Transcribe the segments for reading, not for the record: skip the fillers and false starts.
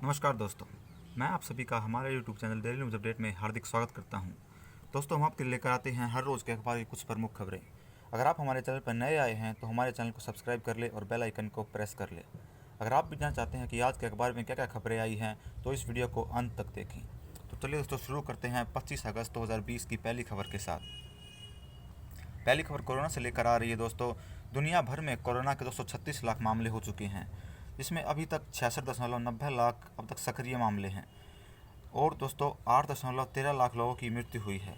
नमस्कार दोस्तों, मैं आप सभी का हमारे YouTube channel daily news update में हार्दिक स्वागत करता हूं। दोस्तों, हम आपके लिए लेकर आते हैं हर रोज़ के अखबार की कुछ प्रमुख खबरें। अगर आप हमारे चैनल पर नए आए हैं तो हमारे चैनल को सब्सक्राइब कर ले और बेल आइकन को प्रेस कर ले। अगर आप भी जानना चाहते हैं कि आज के अखबार में क्या क्या खबरें आई हैं तो इस वीडियो को अंत तक देखें। तो चलिए दोस्तों, शुरू करते हैं 25 अगस्त 2020 की पहली खबर के साथ। पहली खबर कोरोना से लेकर आ रही है दोस्तों। दुनिया भर में कोरोना के 236 लाख मामले हो चुके हैं, जिसमें अभी तक 66.90 लाख अब तक सक्रिय मामले हैं और दोस्तों 8.13 लाख लोगों की मृत्यु हुई है।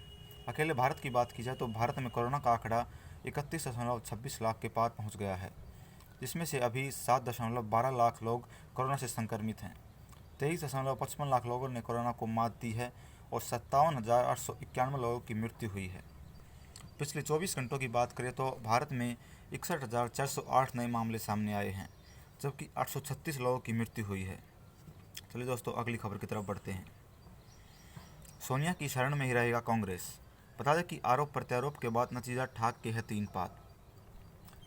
अकेले भारत की बात की जाए तो भारत में कोरोना का आंकड़ा 31.26 लाख के पार पहुंच गया है, जिसमें से अभी 7.12 लाख लोग कोरोना से संक्रमित हैं। 23.55 लाख लोगों ने कोरोना को मात दी है और 57,891 लोगों की मृत्यु हुई है। पिछले 24 घंटों की बात करें तो भारत में 61,408 नए मामले सामने आए हैं, जबकि 836 लोगों की मृत्यु हुई है। चलिए दोस्तों, अगली खबर की तरफ बढ़ते हैं। सोनिया की शरण में ही रहेगा कांग्रेस। बता दें कि आरोप प्रत्यारोप के बाद नतीजा ठाक के है 3 बात।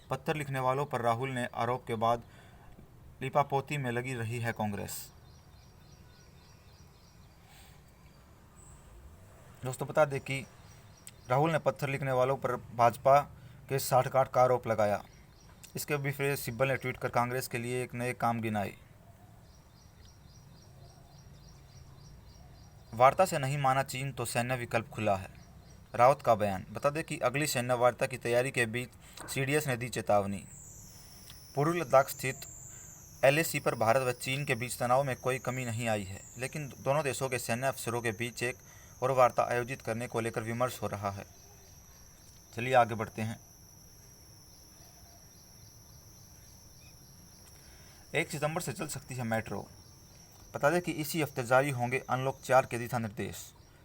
पत्थर लिखने वालों पर राहुल ने आरोप के बाद लिपापोती में लगी रही है कांग्रेस। दोस्तों, बता दें कि राहुल ने पत्थर लिखने वालों पर भाजपा के साठगांठ का आरोप लगाया। इसके विपरीत सिब्बल ने ट्वीट कर कांग्रेस के लिए एक नए काम गिनाए। वार्ता से नहीं माना चीन तो सैन्य विकल्प खुला है, रावत का बयान। बता दें कि अगली सैन्य वार्ता की तैयारी के बीच सीडीएस ने दी चेतावनी। पूर्वी लद्दाख स्थित एलएसी पर भारत व चीन के बीच तनाव में कोई कमी नहीं आई है, लेकिन दोनों देशों के सैन्य अफसरों के बीच एक और वार्ता आयोजित करने को लेकर विमर्श हो रहा है। चलिए आगे बढ़ते हैं। 1 सितंबर से चल सकती है मेट्रो। बता दें कि इसी हफ्ते जारी होंगे अनलॉक 4 के दिशा निर्देश।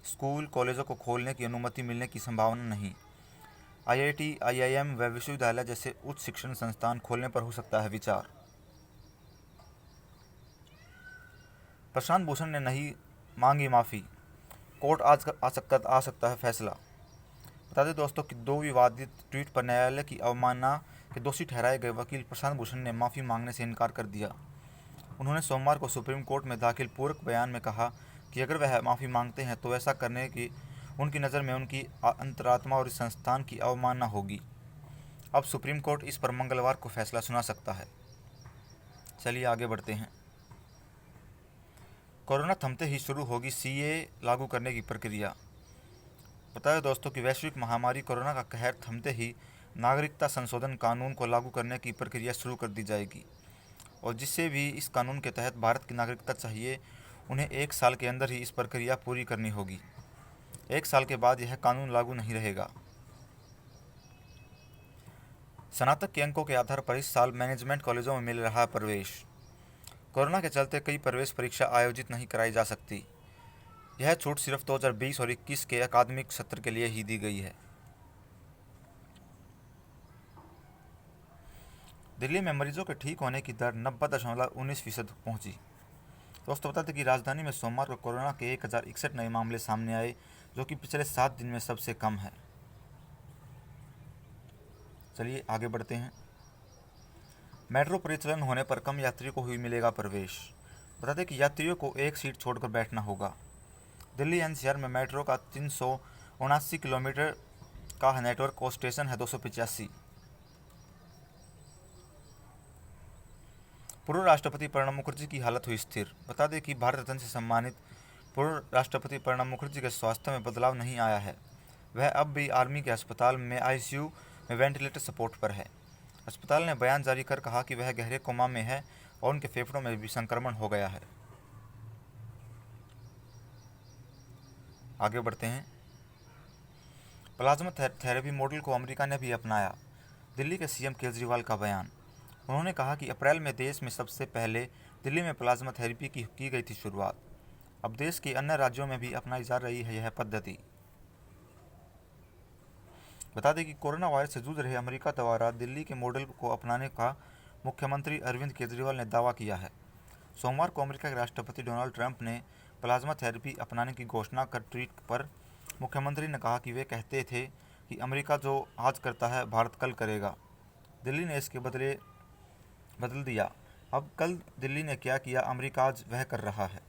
स्कूल कॉलेजों को खोलने की अनुमति मिलने की संभावना नहीं। आईआईटी, आईआईएम व विश्वविद्यालय जैसे उच्च शिक्षण संस्थान खोलने पर हो सकता है विचार। प्रशांत भूषण ने नहीं मांगी माफ़ी, कोर्ट आज आ सकता है फैसला। बता दें दोस्तों कि 2 विवादित ट्वीट पर न्यायालय की अवमानना के दोषी ठहराए गए वकील प्रशांत भूषण ने माफ़ी मांगने से इनकार कर दिया। उन्होंने सोमवार को सुप्रीम कोर्ट में दाखिल पूरक बयान में कहा कि अगर वह माफ़ी मांगते हैं तो ऐसा करने की उनकी नज़र में उनकी अंतरात्मा और इस संस्थान की अवमानना होगी। अब सुप्रीम कोर्ट इस पर मंगलवार को फैसला सुना सकता है। चलिए आगे बढ़ते हैं। कोरोना थमते ही शुरू होगी सीए लागू करने की प्रक्रिया। बताया दोस्तों कि वैश्विक महामारी कोरोना का कहर थमते ही नागरिकता संशोधन कानून को लागू करने की प्रक्रिया शुरू कर दी जाएगी, और जिससे भी इस कानून के तहत भारत की नागरिकता चाहिए उन्हें 1 साल के अंदर ही इस प्रक्रिया पूरी करनी होगी। 1 साल के बाद यह कानून लागू नहीं रहेगा। स्नातक के अंकों के आधार पर इस साल मैनेजमेंट कॉलेजों में मिल रहा है प्रवेश। कोरोना के चलते कई प्रवेश परीक्षा आयोजित नहीं कराई जा सकती। यह छूट सिर्फ 2020 और 21 के अकादमिक सत्र के लिए ही दी गई है। दिल्ली में मरीजों के ठीक होने की दर 90.19% पहुंची। दोस्तों, बता दें कि राजधानी में सोमवार को कोरोना के 1061 नए मामले सामने आए, जो कि पिछले 7 दिन में सबसे कम है। चलिए आगे बढ़ते हैं। मेट्रो परिचालन होने पर कम यात्रियों को ही मिलेगा प्रवेश। बता दें कि यात्रियों को एक सीट छोड़कर बैठना होगा। दिल्ली एनसीआर में मेट्रो का 379 किलोमीटर का नेटवर्क और स्टेशन है 285। पूर्व राष्ट्रपति प्रणब मुखर्जी की हालत हुई स्थिर। बता दें कि भारत रत्न से सम्मानित पूर्व राष्ट्रपति प्रणब मुखर्जी के स्वास्थ्य में बदलाव नहीं आया है। वह अब भी आर्मी के अस्पताल में आईसीयू में वेंटिलेटर सपोर्ट पर है। अस्पताल ने बयान जारी कर कहा कि वह गहरे कोमा में है और उनके फेफड़ों में भी संक्रमण हो गया है। आगे बढ़ते हैं। प्लाज्मा थेरेपी मॉडल को अमेरिका ने भी अपनाया। दिल्ली के सीएम केजरीवाल का बयान। उन्होंने कहा कि अप्रैल में देश में सबसे पहले दिल्ली में प्लाज्मा थेरेपी की गई थी शुरुआत। अब देश के अन्य राज्यों में भी अपनाई जा रही है यह पद्धति। बता दें कि कोरोना वायरस से जूझ रहे अमेरिका द्वारा दिल्ली के मॉडल को अपनाने का मुख्यमंत्री अरविंद केजरीवाल ने दावा किया है। सोमवार को अमेरिका के राष्ट्रपति डोनाल्ड ट्रंप ने प्लाज्मा थेरेपी अपनाने की घोषणा कर ट्वीट पर मुख्यमंत्री ने कहा कि वे कहते थे कि अमेरिका जो आज करता है भारत कल करेगा। दिल्ली ने इसके बदल दिया। अब कल दिल्ली ने क्या किया, अमेरिका आज वह कर रहा है।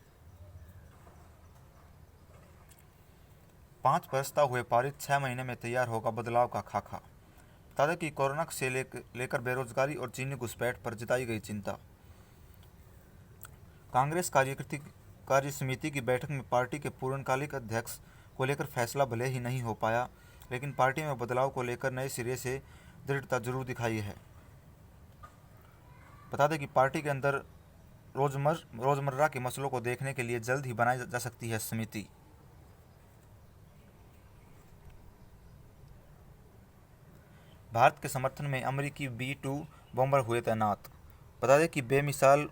5 प्रस्ताव हुए पारित, 6 महीने में तैयार होगा बदलाव का खाका। बता दें कि कोरोना से लेकर बेरोजगारी और चीनी घुसपैठ पर जताई गई चिंता। कांग्रेस कार्य समिति की बैठक में पार्टी के पूर्णकालिक अध्यक्ष को लेकर फैसला भले ही नहीं हो पाया, लेकिन पार्टी में बदलाव को लेकर नए सिरे से दृढ़ता जरूर दिखाई है। बता दें कि पार्टी के अंदर रोजमर्रा के मसलों को देखने के लिए जल्द ही बनाई जा सकती है समिति। भारत के समर्थन में अमेरिकी B-2 बॉम्बर हुए तैनात। बता दें कि बेमिसाल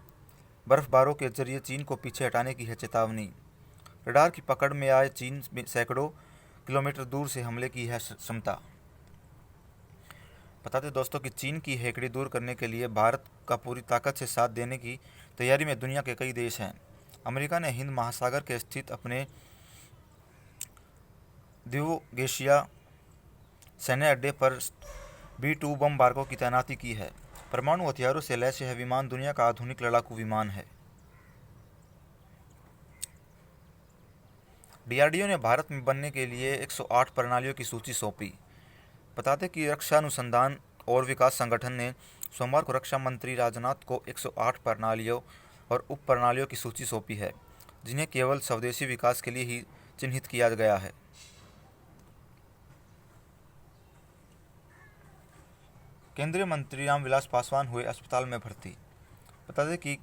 बर्फबारों के जरिए चीन को पीछे हटाने की है चेतावनी। रडार की पकड़ में आए चीन में सैकड़ों किलोमीटर दूर से हमले की है क्षमता। बता दें दोस्तों कि चीन की हेकड़ी दूर करने के लिए भारत का पूरी ताकत से साथ देने की तैयारी में दुनिया के कई देश हैं। अमेरिका ने हिंद महासागर के स्थित अपने दिवोगेशिया सैन्य अड्डे पर B-2 बम बारकों की तैनाती की है। परमाणु हथियारों से लैस यह विमान दुनिया का आधुनिक लड़ाकू विमान है। DRDO ने भारत में बनने के लिए 108 प्रणालियों की सूची सौंपी। बता दें कि रक्षा अनुसंधान और विकास संगठन ने सोमवार को रक्षा मंत्री राजनाथ को 108 प्रणालियों और उप प्रणालियों की सूची सौंपी है, जिन्हें केवल स्वदेशी विकास के लिए ही चिन्हित किया गया है। केंद्रीय मंत्री रामविलास पासवान हुए अस्पताल में भर्ती। बता दें कि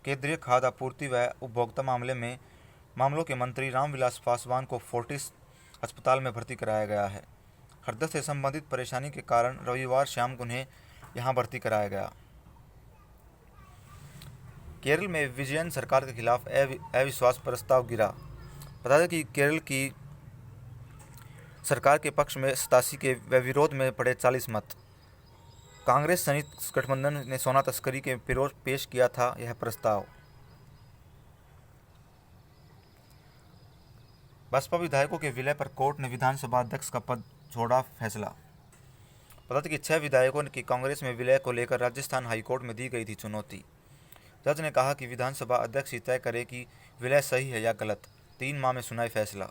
केंद्रीय खाद्य आपूर्ति व उपभोक्ता मामलों के मंत्री रामविलास पासवान को फोर्टिस अस्पताल में भर्ती कराया गया है। हृदय से संबंधित परेशानी के कारण रविवार शाम को उन्हें यहां भर्ती कराया गया। केरल में विजयन सरकार के खिलाफ अविश्वास प्रस्ताव गिरा। बता दें कि केरल की सरकार के पक्ष में 87 के व विरोध में पड़े 40 मत। कांग्रेस संयुक्त गठबंधन ने सोना तस्करी के विरोध पेश किया था यह प्रस्ताव। बसपा विधायकों के विलय पर कोर्ट ने विधानसभा अध्यक्ष का पद छोड़ा, फैसला। बता दें कि 6 विधायकों की कांग्रेस में विलय को लेकर राजस्थान हाईकोर्ट में दी गई थी चुनौती। जज ने कहा कि विधानसभा अध्यक्ष ही तय करे कि विलय सही है या गलत। 3 माह में सुनाई फैसला।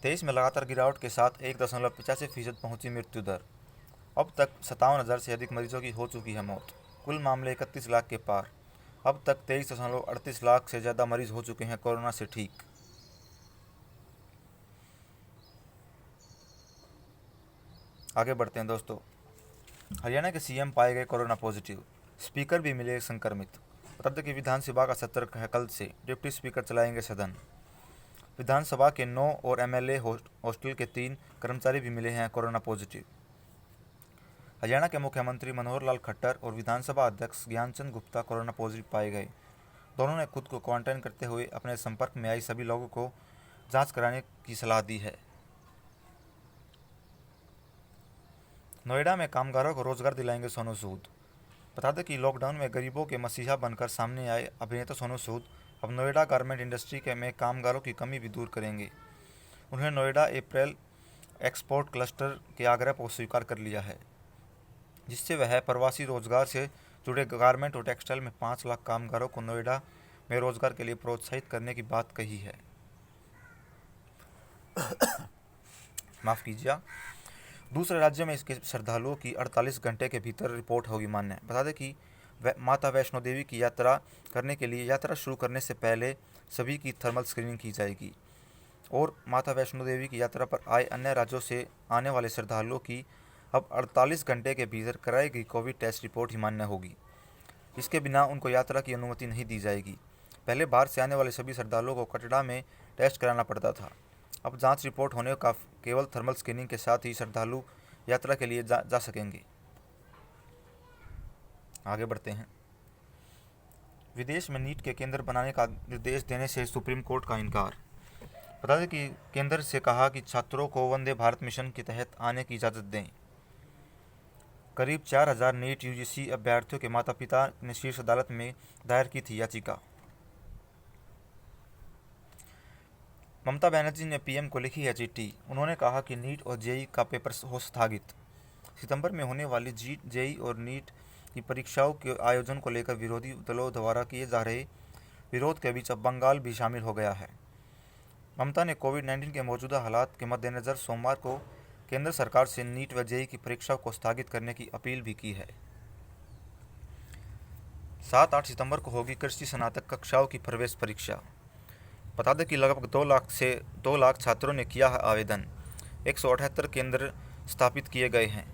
देश में लगातार गिरावट के साथ 1.85% पहुंची मृत्यु दर। अब तक 57,000 से अधिक मरीजों की हो चुकी है मौत। कुल मामले 31 लाख के पार। अब तक 23.38 लाख से ज़्यादा मरीज हो चुके हैं कोरोना से ठीक। आगे बढ़ते हैं दोस्तों। हरियाणा के CM पाए गए कोरोना पॉजिटिव, स्पीकर भी मिले संक्रमित। बता दें कि विधानसभा का सत्र है कल से, डिप्टी स्पीकर चलाएंगे सदन। विधानसभा के 9 और MLA हॉस्टल के 3 कर्मचारी भी मिले हैं कोरोना पॉजिटिव। हरियाणा के मुख्यमंत्री मनोहर लाल खट्टर और विधानसभा अध्यक्ष ज्ञानचंद गुप्ता कोरोना पॉजिटिव पाए गए। दोनों ने खुद को क्वारंटाइन करते हुए अपने संपर्क में आई सभी लोगों को जांच कराने की सलाह दी है। नोएडा में कामगारों को रोजगार दिलाएंगे सोनू सूद। बता दें कि लॉकडाउन में गरीबों के मसीहा बनकर सामने आए अभिनेता सोनू सूद अब नोएडा गारमेंट इंडस्ट्री में कामगारों की कमी भी दूर करेंगे। उन्होंने नोएडा अप्रैल एक्सपोर्ट क्लस्टर के आग्रह को स्वीकार कर लिया है, जिससे वह प्रवासी रोजगार से जुड़े गारमेंट और टेक्सटाइल में 5 लाख कामगारों को नोएडा में रोजगार के लिए प्रोत्साहित करने की बात कही है। माफ़ कीजिए। दूसरे राज्यों में इसके श्रद्धालुओं की 48 घंटे के भीतर रिपोर्ट होगी मान्य। बता दें कि माता वैष्णो देवी की यात्रा करने के लिए यात्रा शुरू करने से पहले सभी की थर्मल स्क्रीनिंग की जाएगी और माता वैष्णो देवी की यात्रा पर आए अन्य राज्यों से आने वाले श्रद्धालुओं की अब 48 घंटे के भीतर कराई गई कोविड टेस्ट रिपोर्ट ही मान्य होगी। इसके बिना उनको यात्रा की अनुमति नहीं दी जाएगी। पहले बाहर से आने वाले सभी श्रद्धालुओं को कटरा में टेस्ट कराना पड़ता था। अब जांच रिपोर्ट होने का केवल थर्मल स्क्रीनिंग के साथ ही श्रद्धालु यात्रा के लिए जा सकेंगे। आगे बढ़ते हैं। विदेश में नीट के केंद्र बनाने का निर्देश देने से सुप्रीम कोर्ट का इनकार। बता दें कि केंद्र से कहा कि छात्रों को वंदे भारत मिशन के तहत आने की इजाज़त दें। करीब 4,000 नीट UGC अभ्यर्थियों के माता पिता ने शीर्ष अदालत में दायर की थी याचिका। ममता बनर्जी ने PM को लिखी है चिट्ठी। उन्होंने कहा कि नीट और JEE का पेपर हो स्थगित। सितंबर में होने वाली JEE और नीट कि परीक्षाओं के आयोजन को लेकर विरोधी दलों द्वारा किए जा रहे विरोध के बीच अब बंगाल भी शामिल हो गया है। ममता ने कोविड-19 के मौजूदा हालात के मद्देनज़र सोमवार को केंद्र सरकार से नीट व जेईई की परीक्षा को स्थगित करने की अपील भी की है। 7-8 सितंबर को होगी कृषि स्नातक कक्षाओं की प्रवेश परीक्षा। बता दें कि लगभग 2 लाख छात्रों ने किया है आवेदन। 178 केंद्र स्थापित किए गए हैं।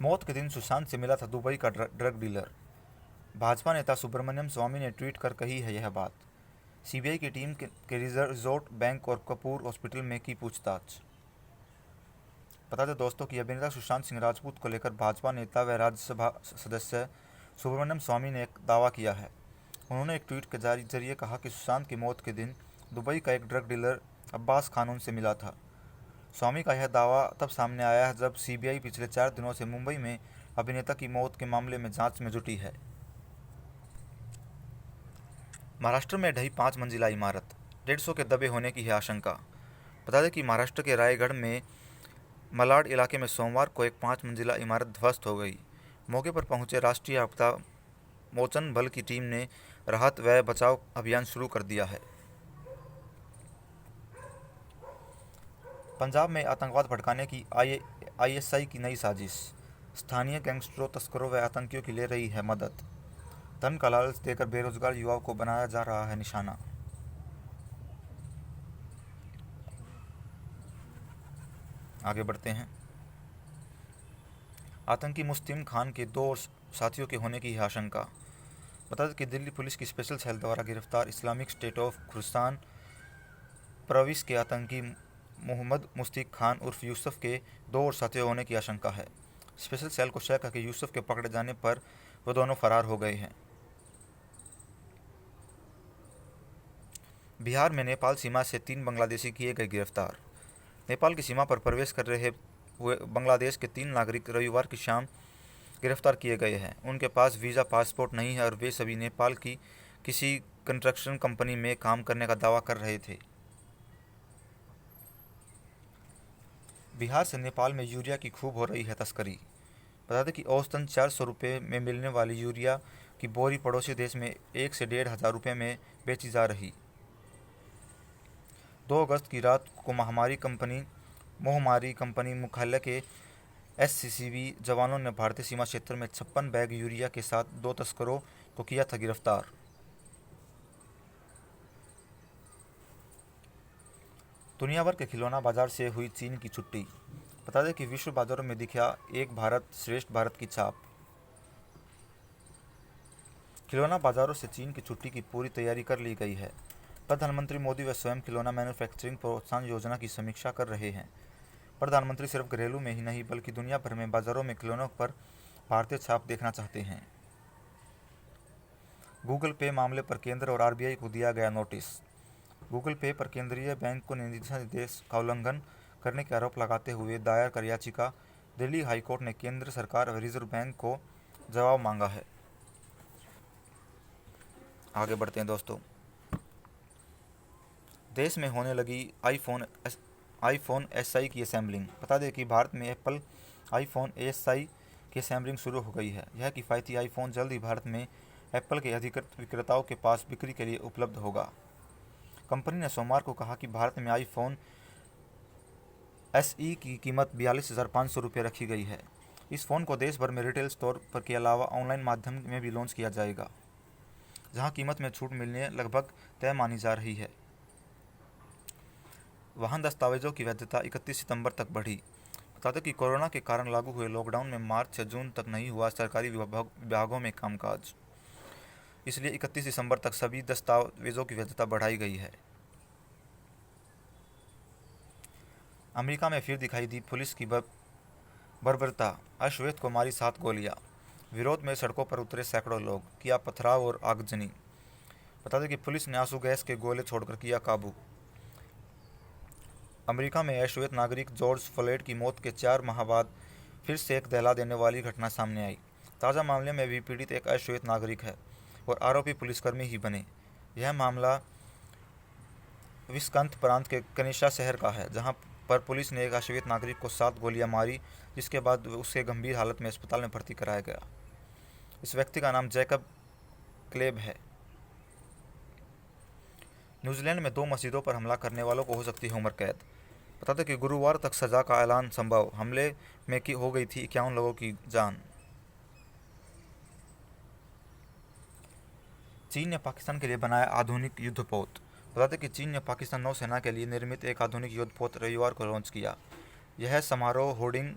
मौत के दिन सुशांत से मिला था दुबई का ड्रग डीलर। भाजपा नेता सुब्रमण्यम स्वामी ने ट्वीट कर कही है यह बात। सीबीआई की टीम के रिजॉर्ट बैंक और कपूर हॉस्पिटल में की पूछताछ। बता दें दोस्तों कि अभिनेता सुशांत सिंह राजपूत को लेकर भाजपा नेता व राज्यसभा सदस्य सुब्रमण्यम स्वामी ने एक दावा किया है। उन्होंने एक ट्वीट के जरिए कहा कि सुशांत की मौत के दिन दुबई का एक ड्रग डीलर अब्बास खान से मिला था। स्वामी का यह दावा तब सामने आया है जब सीबीआई पिछले 4 दिनों से मुंबई में अभिनेता की मौत के मामले में जांच में जुटी है। महाराष्ट्र में ढही 5 मंजिला इमारत, 150 के दबे होने की है आशंका। बता दें कि महाराष्ट्र के रायगढ़ में मलाड इलाके में सोमवार को एक 5 मंजिला इमारत ध्वस्त हो गई। मौके पर पहुंचे राष्ट्रीय आपदा मोचन बल की टीम ने राहत व बचाव अभियान शुरू कर दिया है। पंजाब में आतंकवाद भड़काने की आईएसआई की नई साजिश। स्थानीय गैंगस्टरों, तस्करों व आतंकियों की ले रही है मदद। धन का लालच देकर बेरोजगार युवाओं को बनाया जा रहा है निशाना। आगे बढ़ते हैं। आतंकी मुस्लिम खान के 2 साथियों के होने की है आशंका। बता दें कि दिल्ली पुलिस की स्पेशल सेल द्वारा गिरफ्तार इस्लामिक स्टेट ऑफ खुरासान प्रविश के आतंकी मोहम्मद मुश्तिक खान उर्फ यूसुफ के 2 और साथियों होने की आशंका है। स्पेशल सेल को शक है कि यूसुफ के पकड़े जाने पर वो दोनों फरार हो गए हैं। बिहार में नेपाल सीमा से 3 बांग्लादेशी किए गए गिरफ्तार। नेपाल की सीमा पर प्रवेश कर रहे हुए बांग्लादेश के 3 नागरिक रविवार की शाम गिरफ्तार किए गए हैं। उनके पास वीज़ा, पासपोर्ट नहीं है और वे सभी नेपाल की किसी कंस्ट्रक्शन कंपनी में काम करने का दावा कर रहे थे। बिहार से नेपाल में यूरिया की खूब हो रही है तस्करी। बता दें कि औसतन 400 रुपये में मिलने वाली यूरिया की बोरी पड़ोसी देश में 1 से 1,500 रुपये में बेची जा रही। 2 अगस्त की रात को मोहमारी कंपनी मुख्यालय के एससीसीबी जवानों ने भारतीय सीमा क्षेत्र में 56 बैग यूरिया के साथ 2 तस्करों को किया था गिरफ्तार। दुनिया भर के खिलौना बाजार से हुई चीन की छुट्टी। बता दें कि विश्व बाजारों में दिखा एक भारत श्रेष्ठ भारत की छाप। खिलौना बाजारों से चीन की छुट्टी की पूरी तैयारी कर ली गई है। प्रधानमंत्री मोदी व स्वयं खिलौना मैन्युफैक्चरिंग प्रोत्साहन योजना की समीक्षा कर रहे हैं। प्रधानमंत्री सिर्फ घरेलू में ही नहीं बल्कि दुनिया भर में बाजारों में खिलौनों पर भारतीय छाप देखना चाहते हैं। गूगल पे मामले पर केंद्र और आरबीआई को दिया गया नोटिस। गूगल पे पर केंद्रीय बैंक को निर्देश का उल्लंघन करने के आरोप लगाते हुए दायर कर याचिका दिल्ली हाईकोर्ट ने केंद्र सरकार और रिजर्व बैंक को जवाब मांगा है। आगे बढ़ते हैं दोस्तों। देश में होने लगी आईफोन एसआई की असेंबलिंग। बता दें कि भारत में एप्पल आईफोन एसआई की असेंबलिंग शुरू हो गई है। यह किफ़ायती आईफोन जल्द ही भारत में एप्पल के अधिकृत विक्रेताओं के पास बिक्री के लिए उपलब्ध होगा। कंपनी ने सोमवार को कहा कि भारत में आईफोन एसई की कीमत 42,500 रुपये रखी गई है। इस फ़ोन को देश भर में रिटेल स्टोर पर के अलावा ऑनलाइन माध्यम में भी लॉन्च किया जाएगा, जहां कीमत में छूट मिलने लगभग तय मानी जा रही है। वाहन दस्तावेजों की वैधता 31 सितंबर तक बढ़ी। बता दें कि कोरोना के कारण लागू हुए लॉकडाउन में मार्च से जून तक नहीं हुआ सरकारी विभागों में कामकाज, इसलिए 31 दिसंबर तक सभी दस्तावेजों की वैधता बढ़ाई गई है। अमेरिका में फिर दिखाई दी पुलिस की बर्बरता। अश्वेत को मारी 7 गोलियां। विरोध में सड़कों पर उतरे सैकड़ों लोग, किया पथराव और आगजनी। बता दें कि पुलिस ने आंसू गैस के गोले छोड़कर किया काबू। अमेरिका में अश्वेत नागरिक जॉर्ज फ्लॉयड की मौत के 4 माह बाद फिर से एक दहला देने वाली घटना सामने आई। ताज़ा मामले में भी पीड़ित एक अश्वेत नागरिक है और आरोपी पुलिसकर्मी ही बने। यह मामला विस्कंत प्रांत के कनिशा शहर का है, जहां पर पुलिस ने एक अश्वेत नागरिक को 7 गोलियां मारी, जिसके बाद उसे गंभीर हालत में अस्पताल में भर्ती कराया गया। इस व्यक्ति का नाम जैकब क्लेब है। न्यूजीलैंड में 2 मस्जिदों पर हमला करने वालों को हो सकती है उम्र कैद। बता दें कि गुरुवार तक सजा का ऐलान संभव। हमले में हो गई थी 51 लोगों की जान। चीन ने पाकिस्तान के लिए बनाया आधुनिक युद्धपोत। बता दें कि चीन ने पाकिस्तान नौसेना के लिए निर्मित एक आधुनिक युद्धपोत रविवार को लॉन्च किया। यह समारोह होर्डिंग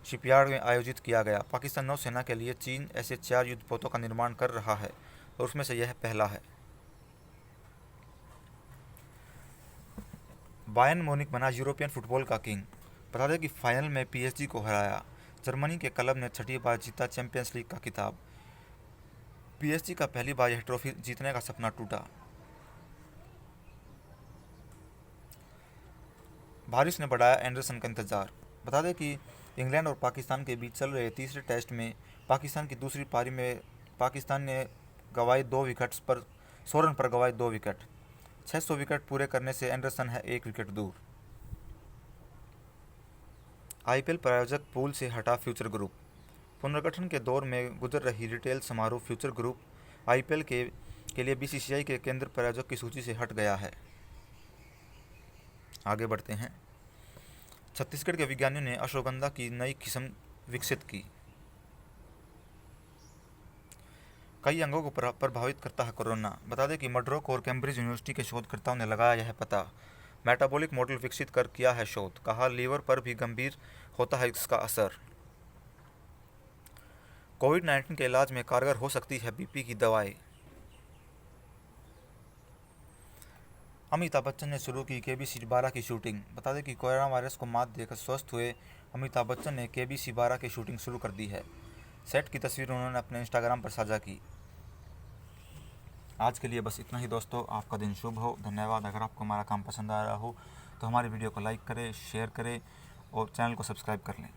शिपयार्ड में आयोजित किया गया। पाकिस्तान नौसेना के लिए चीन ऐसे 4 युद्धपोतों का निर्माण कर रहा है और उसमें से यह पहला है। बायर्न म्यूनिख बना यूरोपियन फुटबॉल का किंग। बता दें कि फाइनल में पीएसजी को हराया। जर्मनी के क्लब ने 6ठी बार जीता चैंपियंस लीग का खिताब। पीएसजी का पहली बार यह ट्रॉफी जीतने का सपना टूटा। बारिश ने बढ़ाया एंडरसन का इंतजार। बता दें कि इंग्लैंड और पाकिस्तान के बीच चल रहे तीसरे टेस्ट में पाकिस्तान की दूसरी पारी में पाकिस्तान ने गंवाए 2 विकेट्स पर 100 रन पर गंवाए 2 विकेट। 600 विकेट पूरे करने से एंडरसन है 1 विकेट दूर। आईपीएल प्रायोजक पूल से हटा फ्यूचर ग्रुप। पुनर्गठन के दौर में गुजर रही रिटेल समारोह फ्यूचर ग्रुप आईपीएल के लिए बीसीसीआई के केंद्र प्रायोजक की सूची से हट गया है। आगे बढ़ते हैं। छत्तीसगढ़ के विज्ञानियों ने अश्वगंधा की नई किस्म विकसित की। कई अंगों को प्रभावित करता है कोरोना। बता दें कि मड्रॉक और कैम्ब्रिज यूनिवर्सिटी के शोधकर्ताओं ने लगाया यह पता। मेटाबॉलिक मॉडल विकसित कर किया है शोध। कहा लीवर पर भी गंभीर होता है इसका असर। कोविड-19 के इलाज में कारगर हो सकती है बीपी की दवाएं। अमिताभ बच्चन ने शुरू की KBC-12 की शूटिंग। बता दें कि कोरोना वायरस को मात देकर स्वस्थ हुए अमिताभ बच्चन ने KBC-12 की शूटिंग शुरू कर दी है। सेट की तस्वीर उन्होंने अपने इंस्टाग्राम पर साझा की। आज के लिए बस इतना ही दोस्तों। आपका दिन शुभ हो। धन्यवाद। अगर आपको हमारा काम पसंद आ रहा हो तो हमारी वीडियो को लाइक करें, शेयर करें और चैनल को सब्सक्राइब कर लें।